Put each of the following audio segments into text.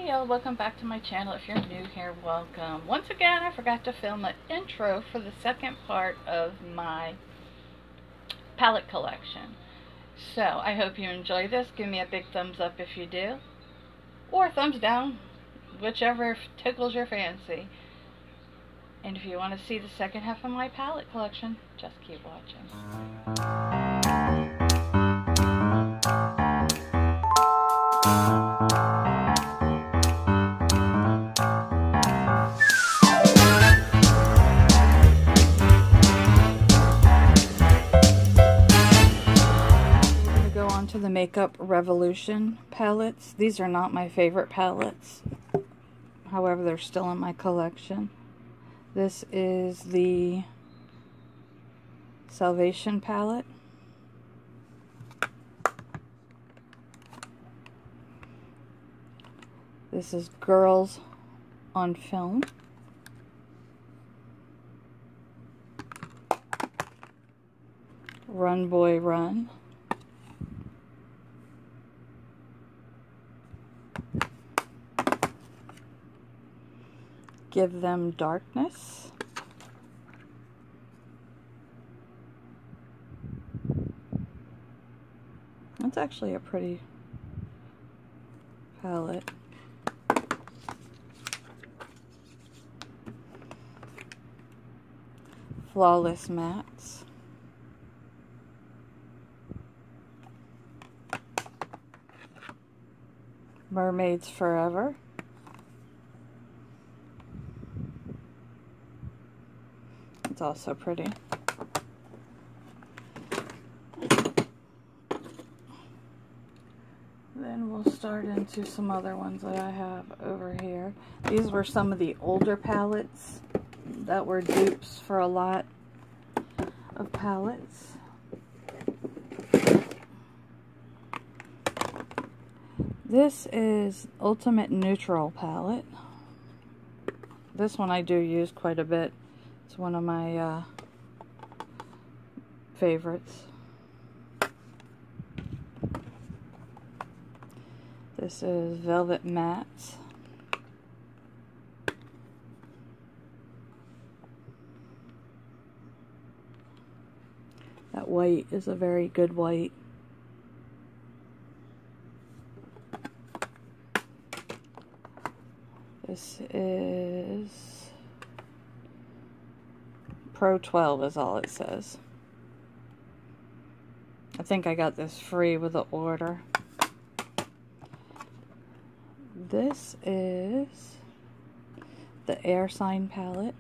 Hey y'all, welcome back to my channel. If you're new here, welcome. Once again, I forgot to film an intro for the second part of my palette collection. So, I hope you enjoy this. Give me a big thumbs up if you do. Or a thumbs down, whichever tickles your fancy. And if you want to see the second half of my palette collection, just keep watching. To the Makeup Revolution palettes. These are not my favorite palettes. However, they're still in my collection. This is the Salvation palette. This is Girls on Film. Run Boy Run. Give Them Darkness. That's actually a pretty palette. Flawless Mattes. Mermaids Forever. It's also pretty. Then we'll start into some other ones that I have over here. These were some of the older palettes that were dupes for a lot of palettes. This is Ultimate Neutral palette. This one I do use quite a bit. It's one of my favorites. This is Velvet Mattes. That white is a very good white. This is Pro 12 is all it says. I think I got this free with the order. This is the Air Sign palette.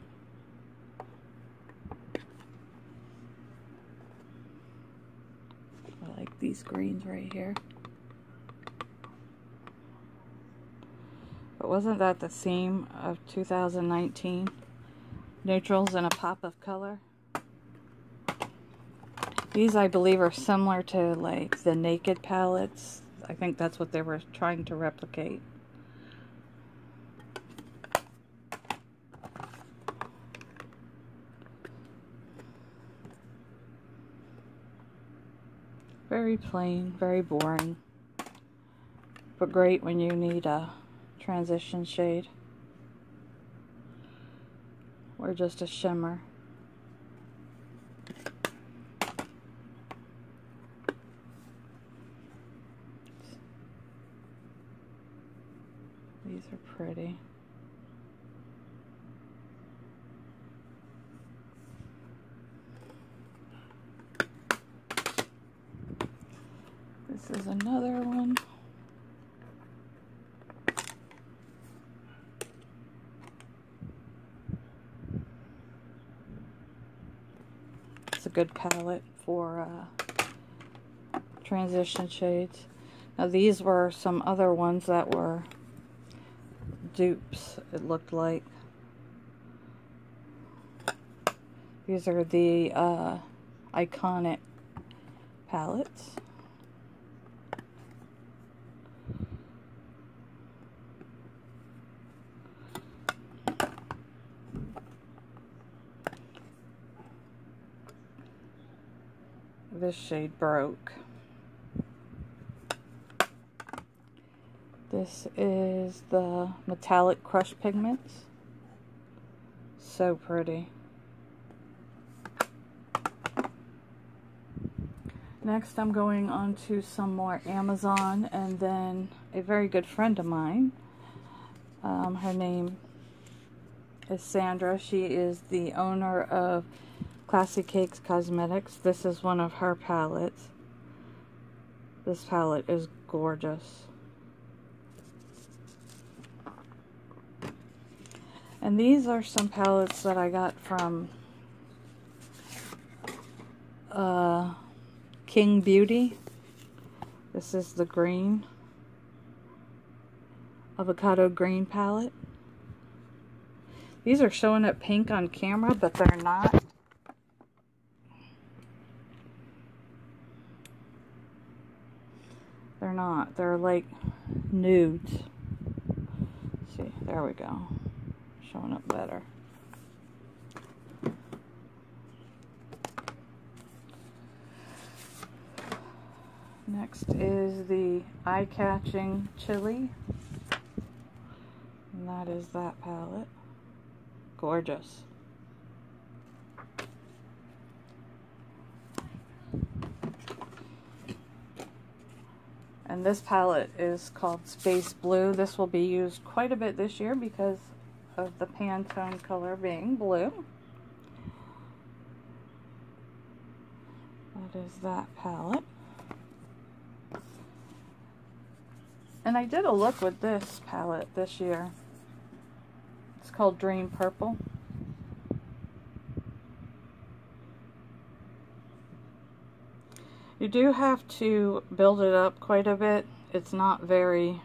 I like these greens right here. But wasn't that the theme of 2019? Neutrals and a pop of color. These, I believe, are similar to like the Naked palettes. I think that's what they were trying to replicate. Very plain, very boring, but great when you need a transition shade or just a shimmer. These are pretty. This is another one. It's a good palette for transition shades. Now these were some other ones that were dupes, it looked like. These are the Iconic palettes. This shade Broke. This is the Metallic Crush Pigments. So pretty. Next I'm going on to some more Amazon, and then a very good friend of mine. Her name is Sandra. She is the owner of Classy Cakes Cosmetics. This is one of her palettes. This palette is gorgeous. And these are some palettes that I got from King Beauty. This is the green, avocado green palette. These are showing up pink on camera, but they're not. They're not. They're like nudes. See, there we go. Showing up better. Next is the eye-catching chili, and that is that palette. Gorgeous. And this palette is called Space Blue. This will be used quite a bit this year because of the Pantone color being blue. That is that palette. And I did a look with this palette this year. It's called Dream Purple. You do have to build it up quite a bit. It's not very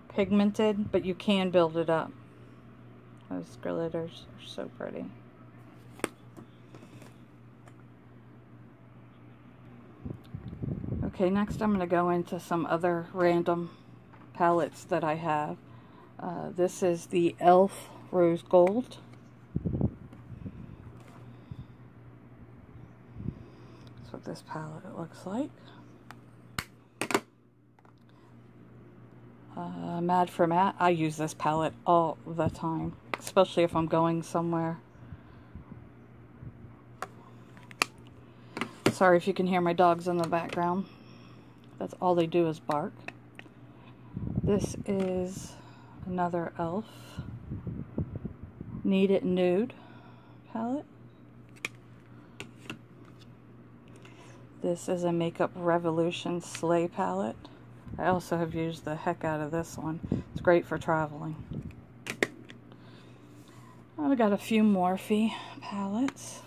pigmented, but you can build it up. Those glitters are so pretty. Okay, next I'm going to go into some other random palettes that I have. This is the e.l.f. Rose Gold. That's what this palette looks like. Mad for Matte. I use this palette all the time, especially if I'm going somewhere. Sorry if you can hear my dogs in the background. That's all they do is bark. This is another e.l.f. Need It Nude palette. This is a Makeup Revolution Slay palette. I also have used the heck out of this one. It's great for traveling. I've got a few Morphe palettes.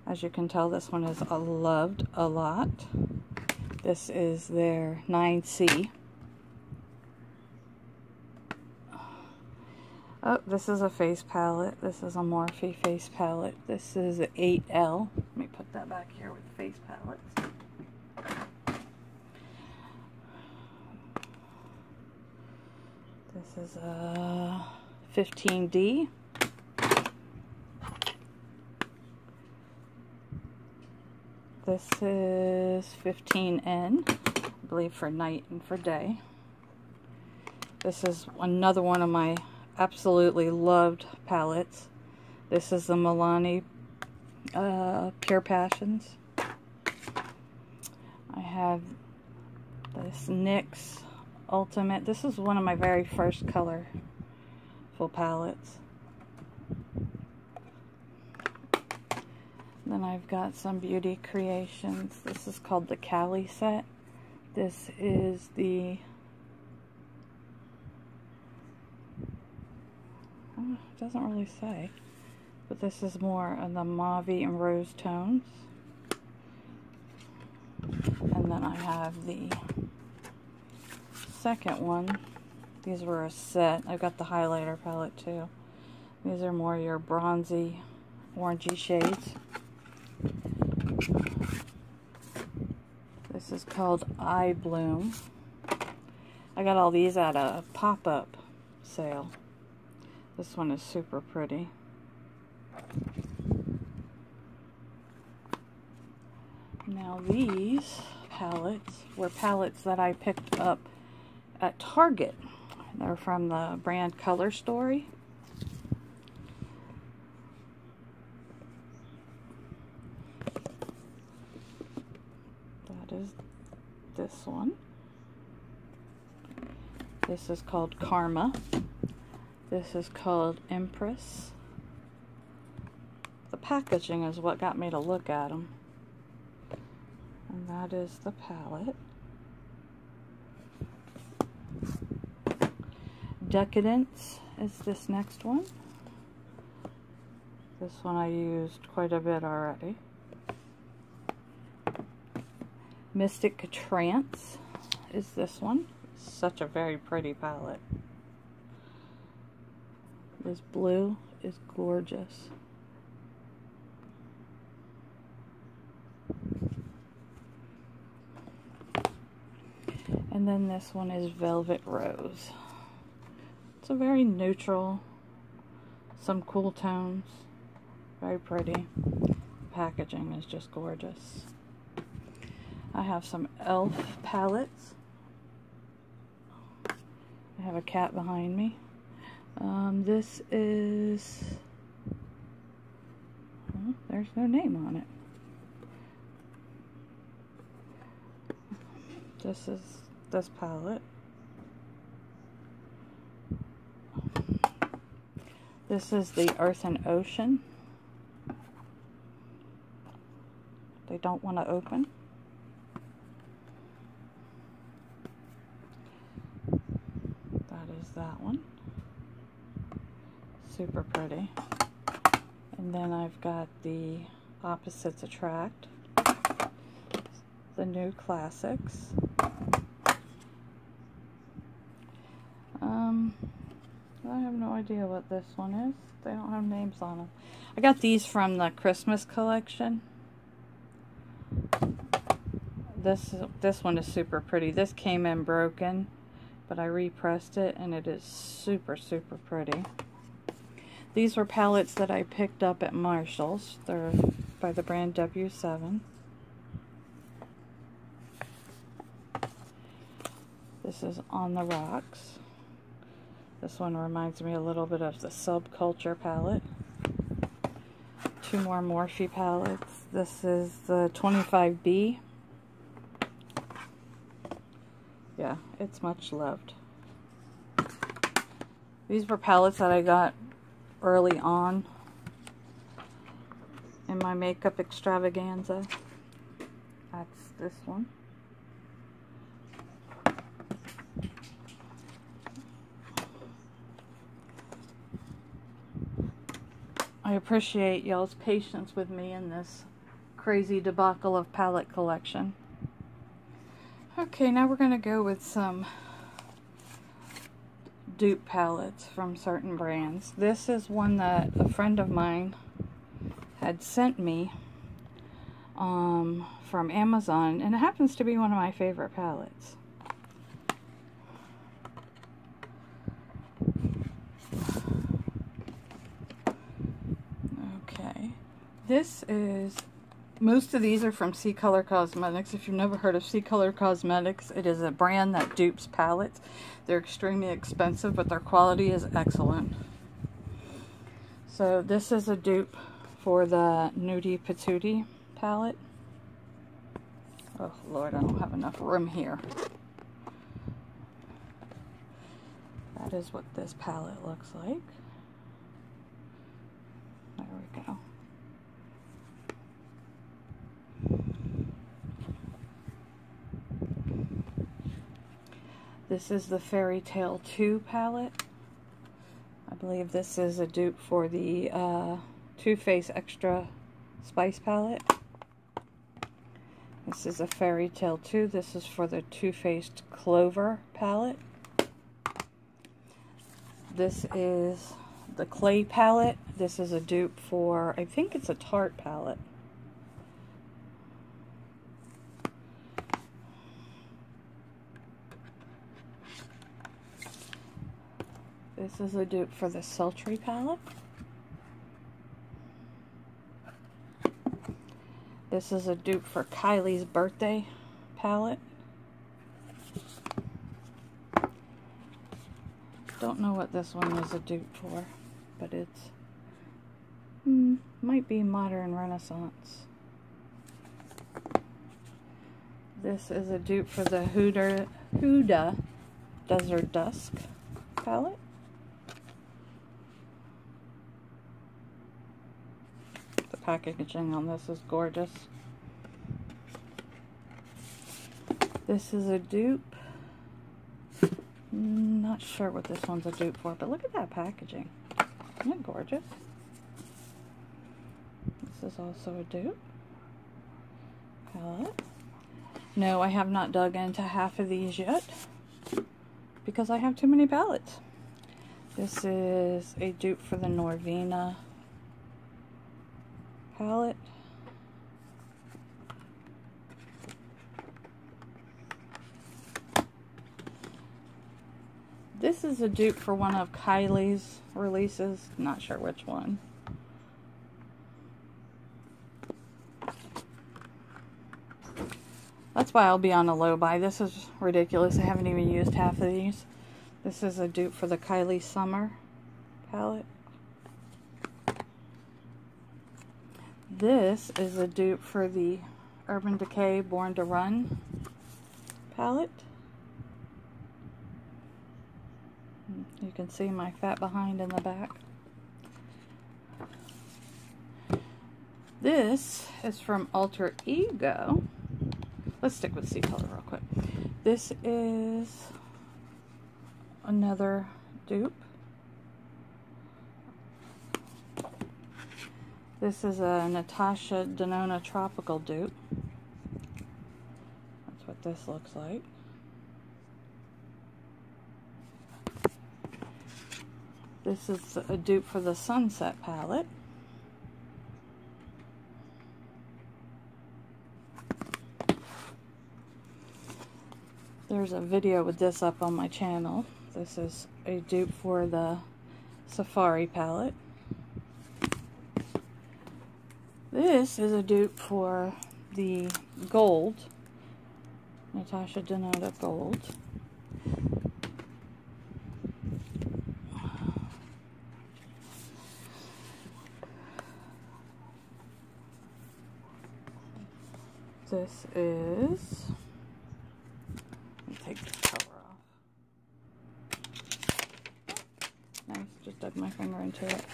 As you can tell, this one is loved a lot. This is their 9C. Oh, this is a face palette. This is a Morphe face palette. This is 8L. Let me put that back here with face palettes. This is a 15D. This is 15N, I believe, for night and for day. This is another one of my absolutely loved palettes. This is the Milani Pure Passions. I have this NYX Ultimate. This is one of my very first colorful palettes. Then I've got some Beauty Creations. This is called the Cali set. This is the it doesn't really say, but this is more of the mauve and rose tones. And then I have the second one. These were a set. I've got the highlighter palette too. These are more your bronzy, orangey shades. This is called Eye Bloom. I got all these at a pop-up sale. This one is super pretty. Now these palettes were palettes that I picked up at Target. They're from the brand Color Story. That is this one. This is called Karma. This is called Empress. The packaging is what got me to look at them. And that is the palette. Decadence is this next one. This one I used quite a bit already. Mystic Trance is this one. Such a very pretty palette. This blue is gorgeous. And then this one is Velvet Rose. It's a very neutral, some cool tones, very pretty. Packaging is just gorgeous. I have some e.l.f. palettes. I have a cat behind me. This is, well, there's no name on it. This is this palette. This is the Earth and Ocean. They don't want to open. That is that one. Super pretty. And then I've got the Opposites Attract. The new classics. I have no idea what this one is. They don't have names on them. I got these from the Christmas collection. This one is super pretty. This came in broken, but I repressed it and it is super, super pretty. These were palettes that I picked up at Marshall's. They're by the brand W7. This is On the Rocks. This one reminds me a little bit of the Subculture palette. Two more Morphe palettes. This is the 25B. Yeah, it's much loved. These were palettes that I got early on in my makeup extravaganza. That's this one. I appreciate y'all's patience with me in this crazy debacle of palette collection. Okay, now we're going to go with some dupe palettes from certain brands. This is one that a friend of mine had sent me from Amazon, and it happens to be one of my favorite palettes. This is, most of these are from C Color Cosmetics. If you've never heard of C Color Cosmetics, it is a brand that dupes palettes. They're extremely expensive, but their quality is excellent. So this is a dupe for the Nudie Patootie palette. Oh Lord, I don't have enough room here. That is what this palette looks like. There we go. This is the Fairy Tale 2 palette. I believe this is a dupe for the Too Faced Extra Spice palette. This is a Fairy Tale 2. This is for the Too Faced Clover palette. This is the Clay palette. This is a dupe for, I think it's a Tarte palette. This is a dupe for the Sultry palette. This is a dupe for Kylie's Birthday palette. Don't know what this one is a dupe for, but it's might be Modern Renaissance. This is a dupe for the Huda Desert Dusk palette. The packaging on this is gorgeous. This is a dupe. Not sure what this one's a dupe for, but look at that packaging. Isn't it gorgeous? This is also a dupe palette. No, I have not dug into half of these yet because I have too many palettes. This is a dupe for the Norvina palette. This is a dupe for one of Kylie's releases. Not sure which one. That's why I'll be on a low buy. This is ridiculous. I haven't even used half of these. This is a dupe for the Kylie Summer palette. This is a dupe for the Urban Decay Born to Run palette. You can see my fat behind in the back. This is from Alter Ego. Let's stick with C color real quick. This is another dupe. This is a Natasha Denona Tropical dupe. That's what this looks like. This is a dupe for the Sunset palette. There's a video with this up on my channel. This is a dupe for the Safari palette. This is a dupe for the Gold, Natasha Denona Gold. This is, let me take this cover off. Nice, just dug my finger into it.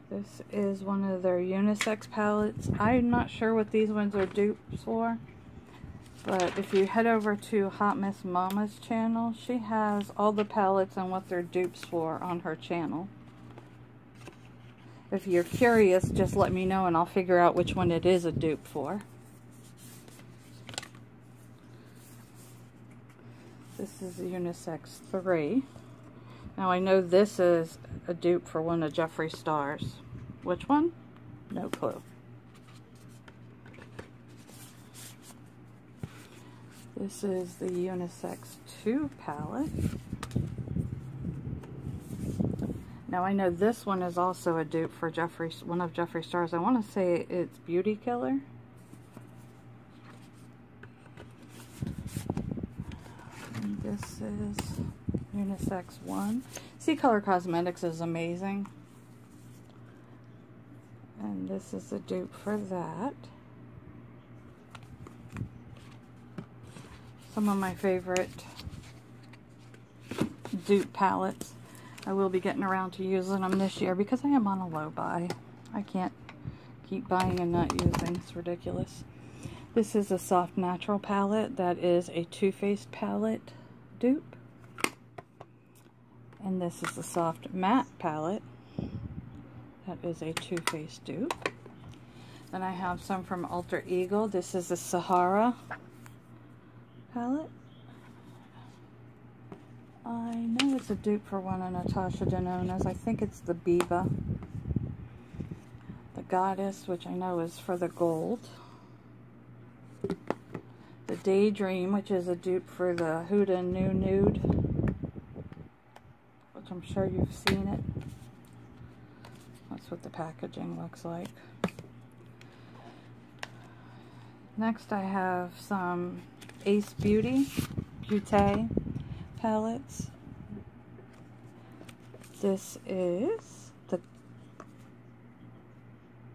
This is one of their unisex palettes. I'm not sure what these ones are dupes for, but if you head over to Hot Miss Mama's channel, she has all the palettes and what they're dupes for on her channel. If you're curious, just let me know and I'll figure out which one it is a dupe for. This is Unisex 3. Now I know this is a dupe for one of Jeffree Star's. Which one? No clue. This is the Unisex 2 palette. Now I know this one is also a dupe for one of Jeffree Star's. I want to say it's Beauty Killer. And this is Unisex 1. C Color Cosmetics is amazing. And this is a dupe for that. Some of my favorite dupe palettes. I will be getting around to using them this year because I am on a low buy. I can't keep buying and not using. It's ridiculous. This is a Soft Natural palette. That is a Too Faced palette dupe. And this is the Soft Matte palette. That is a Too Faced dupe. Then I have some from Alter Ego. This is the Sahara palette. I know it's a dupe for one of Natasha Denona's. I think it's the Biba. The Goddess, which I know is for the Gold. The Daydream, which is a dupe for the Huda New Nude, which I'm sure you've seen it. That's what the packaging looks like. Next I have some Ace Beauty palettes. This is the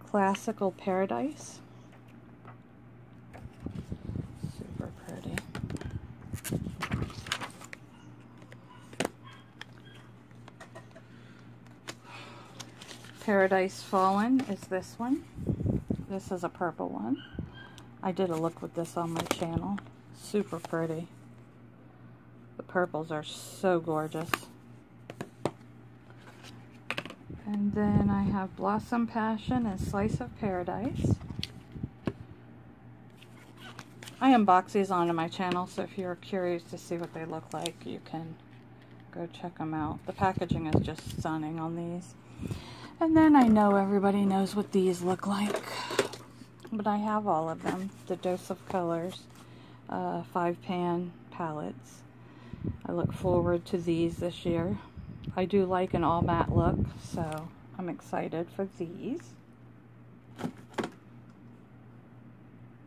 Classical Paradise. Super pretty. Paradise Fallen is this one. This is a purple one. I did a look with this on my channel. Super pretty. The purples are so gorgeous. And then I have Blossom Passion and Slice of Paradise. I unbox these onto my channel, so if you're curious to see what they look like, you can go check them out. The packaging is just stunning on these. And then I know everybody knows what these look like, but I have all of them. The Dose of Colors 5-pan palettes. I look forward to these this year. I do like an all matte look, so I'm excited for these.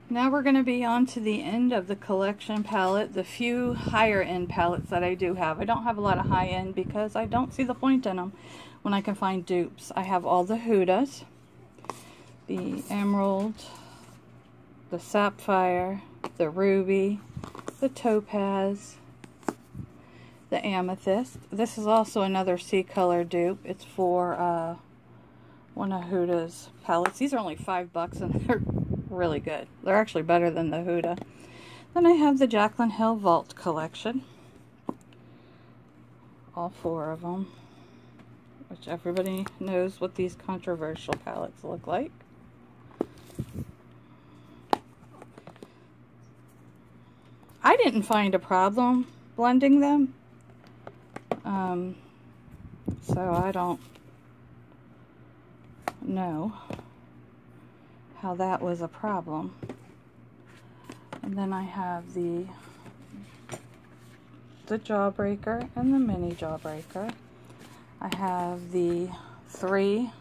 Now we're going to be on to the end of the collection palette, the few higher end palettes that I do have. I don't have a lot of high end because I don't see the point in them when I can find dupes. I have all the Hudas, the Emerald, the Sapphire, the Ruby, the Topaz, the Amethyst. This is also another C-color dupe. It's for one of Huda's palettes. These are only $5 and they're really good. They're actually better than the Huda. Then I have the Jaclyn Hill Vault collection. All 4 of them. Which everybody knows what these controversial palettes look like. I didn't find a problem blending them. So I don't know how that was a problem. And then I have the Jawbreaker and the Mini Jawbreaker. I have the 3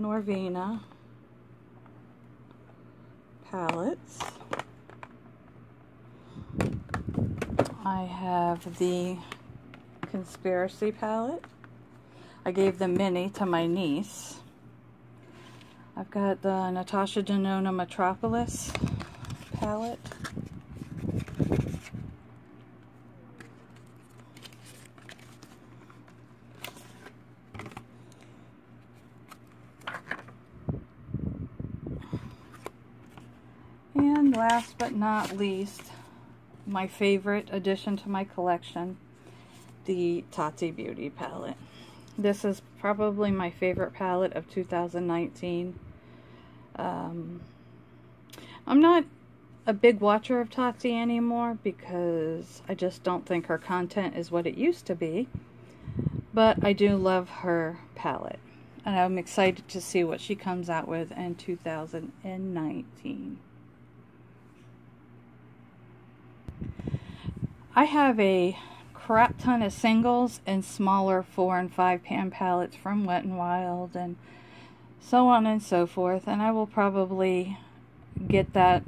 Norvina palettes. I have the Conspiracy palette. I gave the mini to my niece. I've got the Natasha Denona Metropolis palette. And last but not least, my favorite addition to my collection, the Tati Beauty palette. This is probably my favorite palette of 2019. I'm not a big watcher of Tati anymore because I just don't think her content is what it used to be. But I do love her palette. And I'm excited to see what she comes out with in 2019. I have a crap ton of singles and smaller 4 and 5 pan palettes from Wet n Wild and so on and so forth, and I will probably get that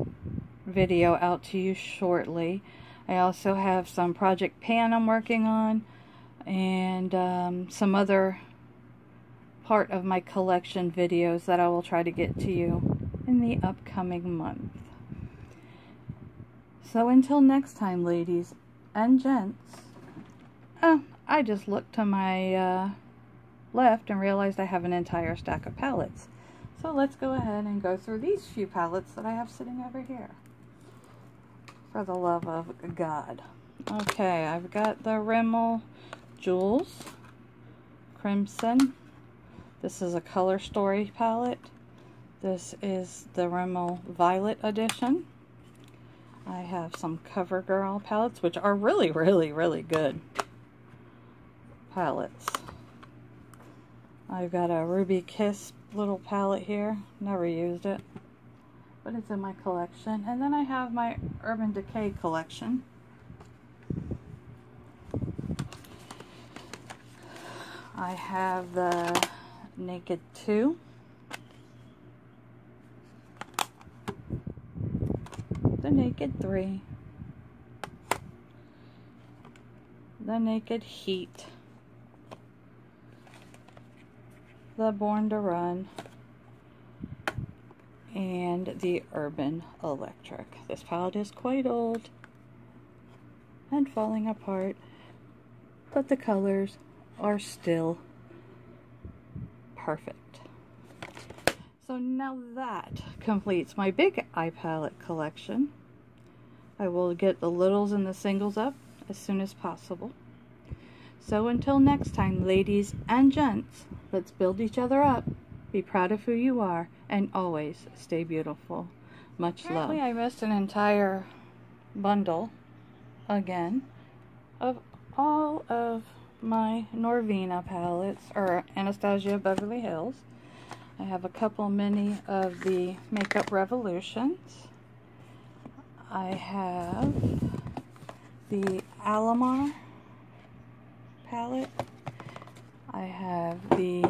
video out to you shortly. I also have some Project Pan I'm working on and some other part of my collection videos that I will try to get to you in the upcoming month. So until next time, ladies and gents. I just looked to my left and realized I have an entire stack of palettes. So let's go ahead and go through these few palettes that I have sitting over here. For the love of God. Okay, I've got the Rimmel Jewels Crimson. This is a Color Story palette. This is the Rimmel Violet edition. I have some CoverGirl palettes, which are really, really, really good palettes. I've got a Ruby Kiss little palette here. Never used it, but it's in my collection. And then I have my Urban Decay collection. I have the Naked 2. The Naked 3. The Naked Heat. the Born to Run, and the Urban Electric. This palette is quite old and falling apart, but the colors are still perfect. So now that completes my big eye palette collection. I will get the littles and the singles up as soon as possible. So until next time, ladies and gents, let's build each other up. Be proud of who you are, and always stay beautiful. Much love. Apparently I missed an entire bundle, again, of all of my Norvina palettes, or Anastasia Beverly Hills. I have a couple mini of the Makeup Revolutions. I have the Alamar palette. I have the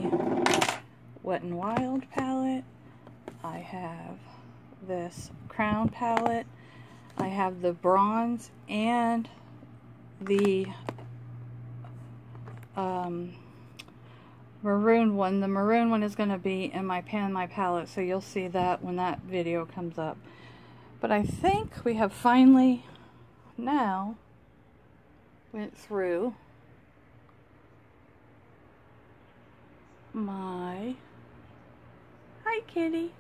Wet n Wild palette. I have this Crown palette. I have the bronze and the maroon one. The maroon one is going to be in my Pan My palette, so you'll see that when that video comes up. But I think we have finally now went through my Hi Kitty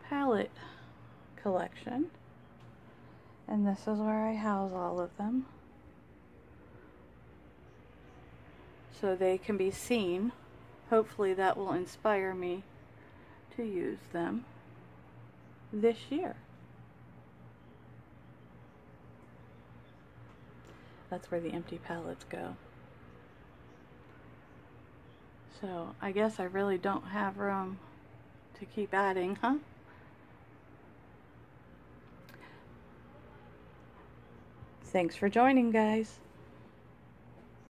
palette collection, and this is where I house all of them so they can be seen. Hopefully that will inspire me to use them this year. That's where the empty palettes go. So I guess I really don't have room to keep adding, huh? Thanks for joining, guys.